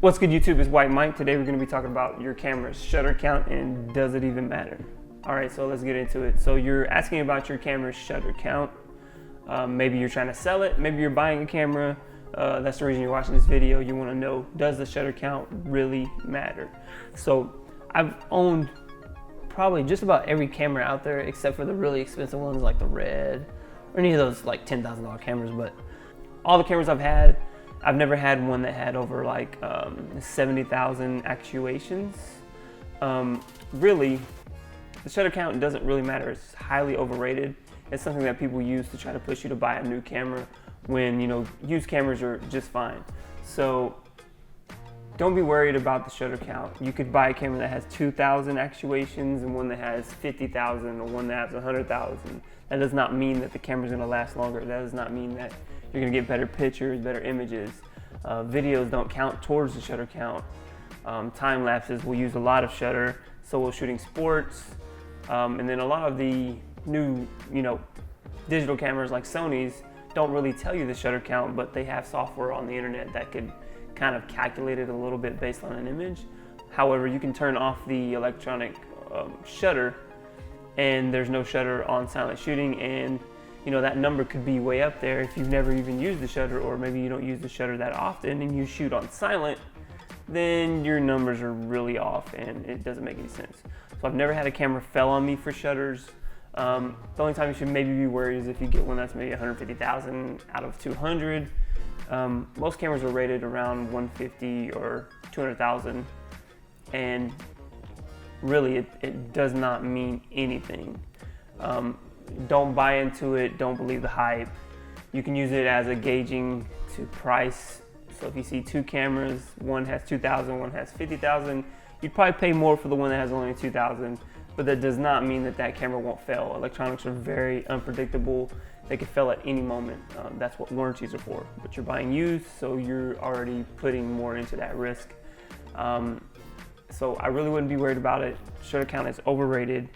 What's good, YouTube? It's White Mike. Today we're going to be talking about your camera's shutter count and does it even matter? Alright, so let's get into it. So you're asking about your camera's shutter count. Maybe you're trying to sell it. Maybe you're buying a camera. That's the reason you're watching this video. You want to know, does the shutter count really matter? So I've owned probably just about every camera out there except for the really expensive ones like the Red or any of those like $10,000 cameras. But all the cameras I've had, I've never had one that had over like 70,000 actuations. Really, the shutter count doesn't really matter. It's highly overrated. It's something that people use to try to push you to buy a new camera when, you know, used cameras are just fine. So don't be worried about the shutter count. You could buy a camera that has 2,000 actuations and one that has 50,000 or one that has 100,000. That does not mean that the camera's gonna last longer. That does not mean that you're gonna get better pictures, better images. Videos don't count towards the shutter count. Time lapses will use a lot of shutter, so will shooting sports. And then a lot of the new, digital cameras like Sony's don't really tell you the shutter count, but they have software on the internet that could kind of calculate it a little bit based on an image. However, you can turn off the electronic shutter and there's no shutter on silent shooting, and that number could be way up there if you've never even used the shutter, or maybe you don't use the shutter that often and you shoot on silent, then your numbers are really off and it doesn't make any sense. So I've never had a camera fail on me for shutters. The only time you should maybe be worried is if you get one that's maybe 150,000 out of 200. Most cameras are rated around 150 or 200,000, and really it does not mean anything. Don't buy into it, don't believe the hype. You can use it as a gauging to price. So if you see two cameras, one has 2,000, one has 50,000, you'd probably pay more for the one that has only 2,000, but that does not mean that that camera won't fail. Electronics are very unpredictable. They could fail at any moment. That's what warranties are for. But you're buying used, so you're already putting more into that risk. So I really wouldn't be worried about it. Shutter count is overrated.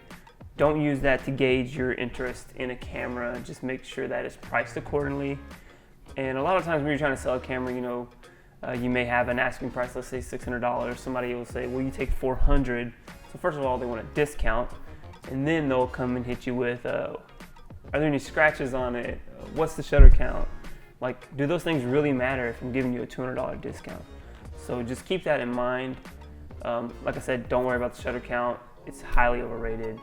Don't use that to gauge your interest in a camera. Just make sure that it's priced accordingly. And a lot of times when you're trying to sell a camera, you may have an asking price, let's say $600. Somebody will say, well, you take $400. So first of all, they want a discount, and then they'll come and hit you with, are there any scratches on it? What's the shutter count? Like, do those things really matter if I'm giving you a $200 discount? So just keep that in mind. Like I said, don't worry about the shutter count. It's highly overrated.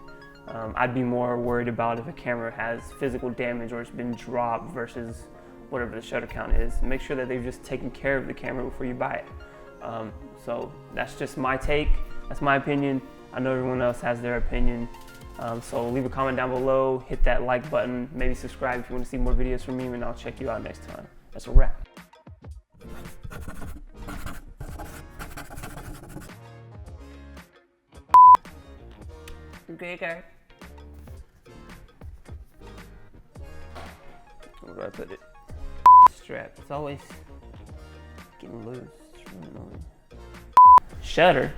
I'd be more worried about if a camera has physical damage or it's been dropped versus whatever the shutter count is. Make sure that they've just taken care of the camera before you buy it. So that's just my take. That's my opinion. I know everyone else has their opinion. So leave a comment down below, hit that like button, maybe subscribe if you want to see more videos from me, and I'll check you out next time. That's a wrap. Okay. Where do I put it? Strap. It's always getting loose. It's really annoying. Shutter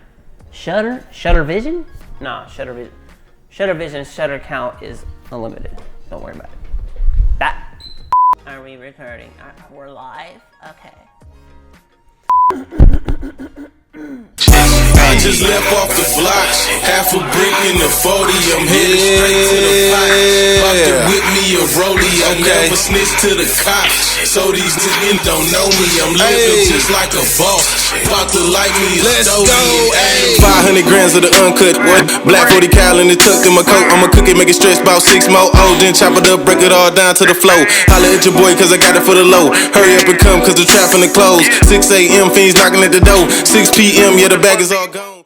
vision? Nah, shutter vision. Shutter vision, shutter count is unlimited. Don't worry about it. That. Are we recording? We're live? Okay. I just left off the block, half a brick in the 40. I'm headed straight to the pot. About to whip me a rollie. I'll never snitch to the cops. So these niggas don't know me. I'm living just like a boss. About to light me a stove. 500 grams of the uncut. Black 40 cal in the tuck in my coat. I'ma cook it, make it stretch about 6 more. Oh, then chop it up, break it all down to the flow. Holla at your boy, cause I got it for the low. Hurry up and come, cause the trap finna close. 6 a.m. fiends knocking at the door. 6 p.m. yeah, the bag is all gone.